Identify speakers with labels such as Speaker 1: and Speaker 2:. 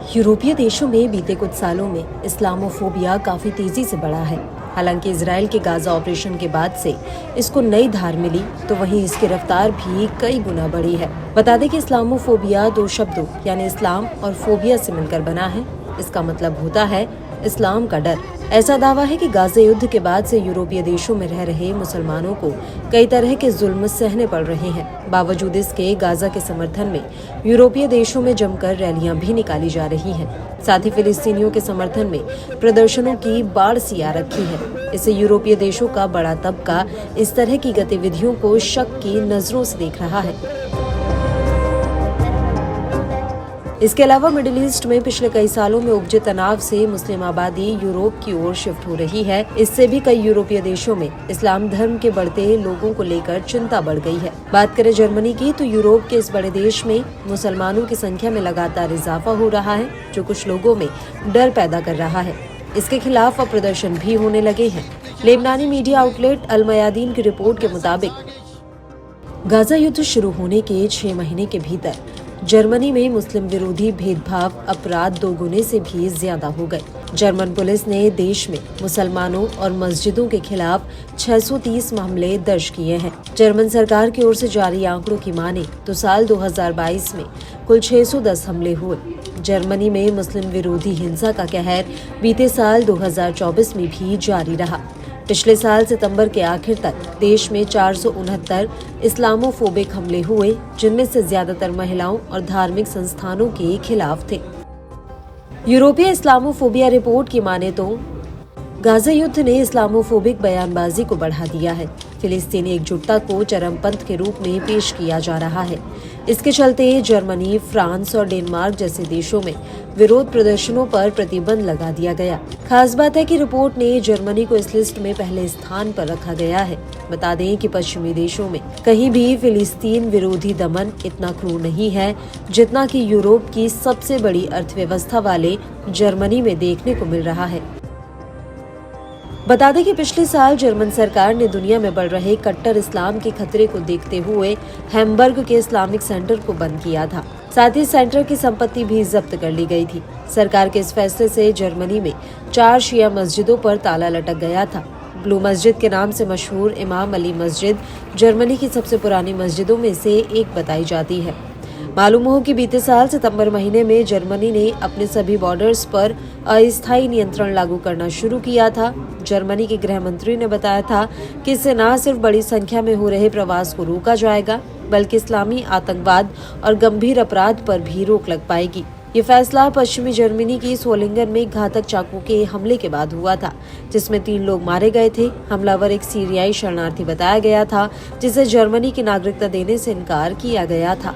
Speaker 1: यूरोपीय देशों में बीते कुछ सालों में इस्लामोफोबिया काफी तेजी से बढ़ा है। हालांकि इजराइल के गाजा ऑपरेशन के बाद से इसको नई धार मिली, तो वहीं इसकी रफ्तार भी कई गुना बढ़ी है। बता दें कि इस्लामोफोबिया दो शब्दों यानी इस्लाम और फोबिया से मिलकर बना है। इसका मतलब होता है इस्लाम का डर। ऐसा दावा है कि गाजा युद्ध के बाद से यूरोपीय देशों में रह रहे मुसलमानों को कई तरह के जुल्म सहने पड़ रहे हैं। बावजूद इसके गाजा के समर्थन में यूरोपीय देशों में जमकर रैलियां भी निकाली जा रही हैं। साथ ही फिलिस्तीनियों के समर्थन में प्रदर्शनों की बाढ़ सी आ रखी है। इससे यूरोपीय देशों का बड़ा तबका इस तरह की गतिविधियों को शक की नजरों से देख रहा है। इसके अलावा मिडिल ईस्ट में पिछले कई सालों में उपजे तनाव से मुस्लिम आबादी यूरोप की ओर शिफ्ट हो रही है। इससे भी कई यूरोपीय देशों में इस्लाम धर्म के बढ़ते लोगों को लेकर चिंता बढ़ गई है। बात करें जर्मनी की, तो यूरोप के इस बड़े देश में मुसलमानों की संख्या में लगातार इजाफा हो रहा है, जो कुछ लोगों में डर पैदा कर रहा है। इसके खिलाफ अब प्रदर्शन भी होने लगे हैं। लेबनानी मीडिया आउटलेट अल मयादीन की रिपोर्ट के मुताबिक गाजा युद्ध शुरू होने के 6 महीने के भीतर जर्मनी में मुस्लिम विरोधी भेदभाव अपराध 2 गुने से भी ज्यादा हो गए। जर्मन पुलिस ने देश में मुसलमानों और मस्जिदों के खिलाफ 630 मामले दर्ज किए हैं। जर्मन सरकार की ओर से जारी आंकड़ों की माने तो साल 2022 में कुल 610 हमले हुए। जर्मनी में मुस्लिम विरोधी हिंसा का कहर बीते साल 2024 में भी जारी रहा। पिछले साल सितंबर के आखिर तक देश में 469 इस्लामोफोबिक हमले हुए, जिनमें से ज्यादातर महिलाओं और धार्मिक संस्थानों के खिलाफ थे। यूरोपीय इस्लामोफोबिया रिपोर्ट की माने तो गाजा युद्ध ने इस्लामोफोबिक बयानबाजी को बढ़ा दिया है। फिलिस्तीनी एकजुटता को चरमपंथ के रूप में पेश किया जा रहा है। इसके चलते जर्मनी, फ्रांस और डेनमार्क जैसे देशों में विरोध प्रदर्शनों पर प्रतिबंध लगा दिया गया। खास बात है कि रिपोर्ट ने जर्मनी को इस लिस्ट में पहले स्थान पर रखा गया है। बता दें कि पश्चिमी देशों में कहीं भी फिलिस्तीन विरोधी दमन इतना क्रूर नहीं है जितना कि यूरोप की सबसे बड़ी अर्थव्यवस्था वाले जर्मनी में देखने को मिल रहा है। बता दें कि पिछले साल जर्मन सरकार ने दुनिया में बढ़ रहे कट्टर इस्लाम के खतरे को देखते हुए हैम्बर्ग के इस्लामिक सेंटर को बंद किया था। साथ ही सेंटर की संपत्ति भी जब्त कर ली गई थी। सरकार के इस फैसले से जर्मनी में 4 शिया मस्जिदों पर ताला लटक गया था। ब्लू मस्जिद के नाम से मशहूर इमाम अली मस्जिद जर्मनी की सबसे पुरानी मस्जिदों में से एक बताई जाती है। मालूम हो कि बीते साल सितंबर महीने में जर्मनी ने अपने सभी बॉर्डर्स पर अस्थायी नियंत्रण लागू करना शुरू किया था। जर्मनी के गृह मंत्री ने बताया था कि इससे न सिर्फ बड़ी संख्या में हो रहे प्रवास को रोका जाएगा, बल्कि इस्लामी आतंकवाद और गंभीर अपराध पर भी रोक लग पाएगी। ये फैसला पश्चिमी जर्मनी की सोलिंगन में घातक चाकू के हमले के बाद हुआ था, जिसमें 3 लोग मारे गए थे। हमलावर एक सीरियाई शरणार्थी बताया गया था, जिसे जर्मनी की नागरिकता देने से इनकार किया गया था।